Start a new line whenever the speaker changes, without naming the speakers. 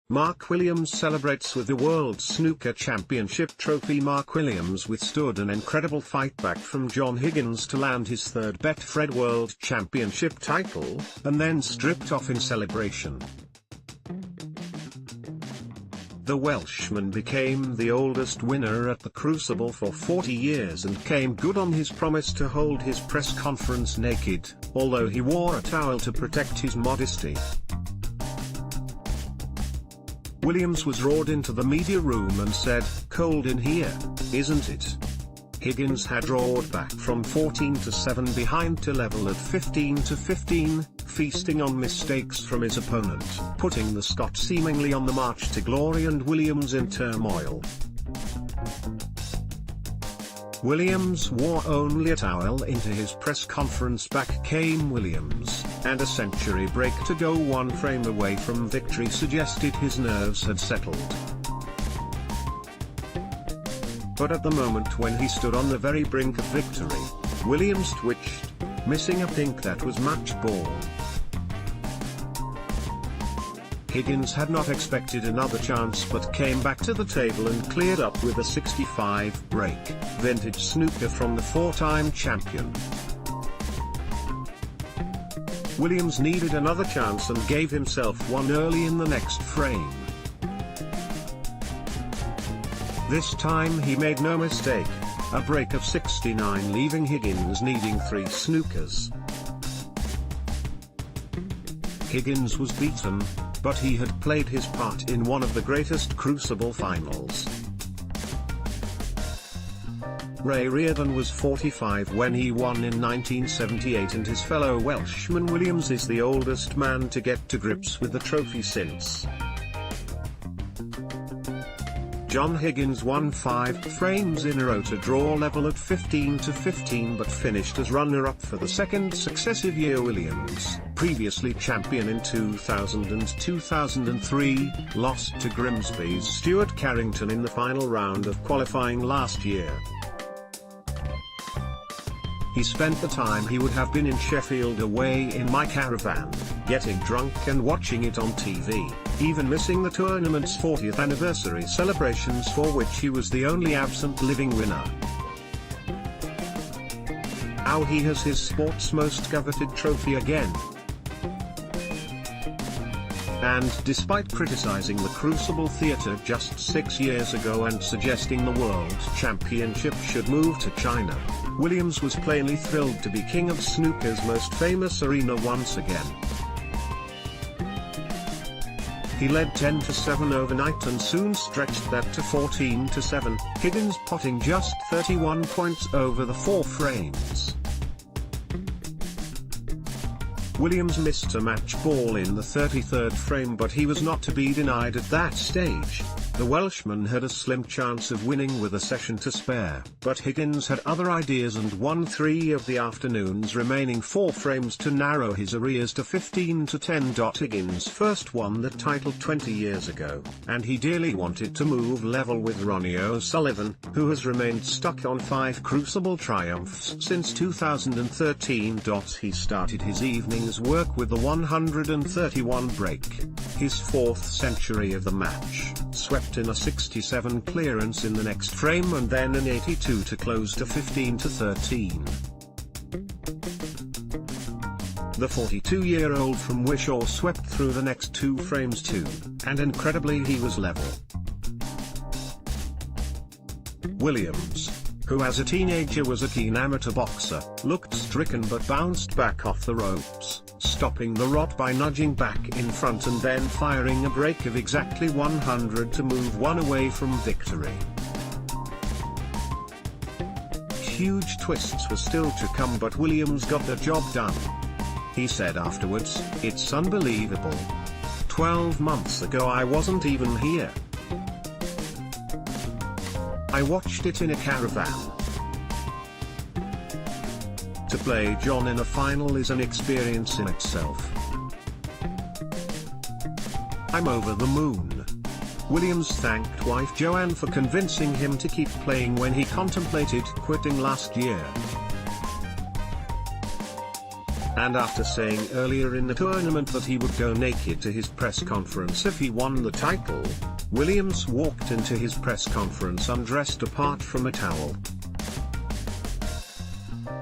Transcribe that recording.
Mark Williams celebrates with the World Snooker Championship trophy. Mark Williams withstood an incredible fight back from John Higgins to land his third Betfred World Championship title, and then stripped off in celebration. The Welshman became the oldest winner at the Crucible for 40 years and came good on his promise to hold his press conference naked, although he wore a towel to protect his modesty. Williams was roared into the media room and said, "Cold in here, isn't it?" Higgins had roared back from 14-7 behind to level at 15-15, feasting on mistakes from his opponent, putting the Scot seemingly on the march to glory and Williams in turmoil. Williams wore only a towel into his press conference. Back came Williams, and a century break to go, one frame away from victory, suggested his nerves had settled. But at the moment when he stood on the very brink of victory, Williams twitched, missing a pink that was match ball. Higgins had not expected another chance but came back to the table and cleared up with a 65 break, vintage snooker from the four-time champion. Williams needed another chance and gave himself one early in the next frame. This time he made no mistake, a break of 69 leaving Higgins needing 3 snookers. Higgins was beaten, but he had played his part in one of the greatest Crucible finals. Ray Reardon was 45 when he won in 1978, and his fellow Welshman Williams is the oldest man to get to grips with the trophy since. John Higgins won 5 frames in a row to draw level at 15-15 but finished as runner-up for the second successive year. Williams, previously champion in 2000 and 2003, lost to Grimsby's Stuart Carrington in the final round of qualifying last year. He spent the time he would have been in Sheffield away in my caravan, getting drunk and watching it on TV, even missing the tournament's 40th anniversary celebrations, for which he was the only absent living winner. Now he has his sport's most coveted trophy again. And despite criticizing the Crucible Theatre just 6 years ago and suggesting the World Championship should move to China, Williams was plainly thrilled to be king of snooker's most famous arena once again. He led 10-7 overnight and soon stretched that to 14-7, Higgins potting just 31 points over the 4 frames. Williams missed a match ball in the 33rd frame, but he was not to be denied at that stage. The Welshman had a slim chance of winning with a session to spare, but Higgins had other ideas and won 3 of the afternoon's remaining 4 frames to narrow his arrears to 15-10. Higgins first won the title 20 years ago, and he dearly wanted to move level with Ronnie O'Sullivan, who has remained stuck on 5 Crucible triumphs since 2013. He started his evening's work with the 131 break, his 4th century of the match, swept in a 67 clearance in the next frame and then an 82 to close to 15-13. The 42-year-old from Wishaw swept through the next 2 frames too, and incredibly he was level. Williams, who as a teenager was a keen amateur boxer, looked stricken but bounced back off the ropes, stopping the rod by nudging back in front and then firing a break of exactly 100 to move one away from victory. Huge twists were still to come, but Williams got the job done. He said afterwards, "It's unbelievable. 12 months ago I wasn't even here. I watched it in a caravan." To play John in a final is an experience in itself. "I'm over the moon." Williams thanked wife Joanne for convincing him to keep playing when he contemplated quitting last year. And after saying earlier in the tournament that he would go naked to his press conference if he won the title, Williams walked into his press conference undressed apart from a towel.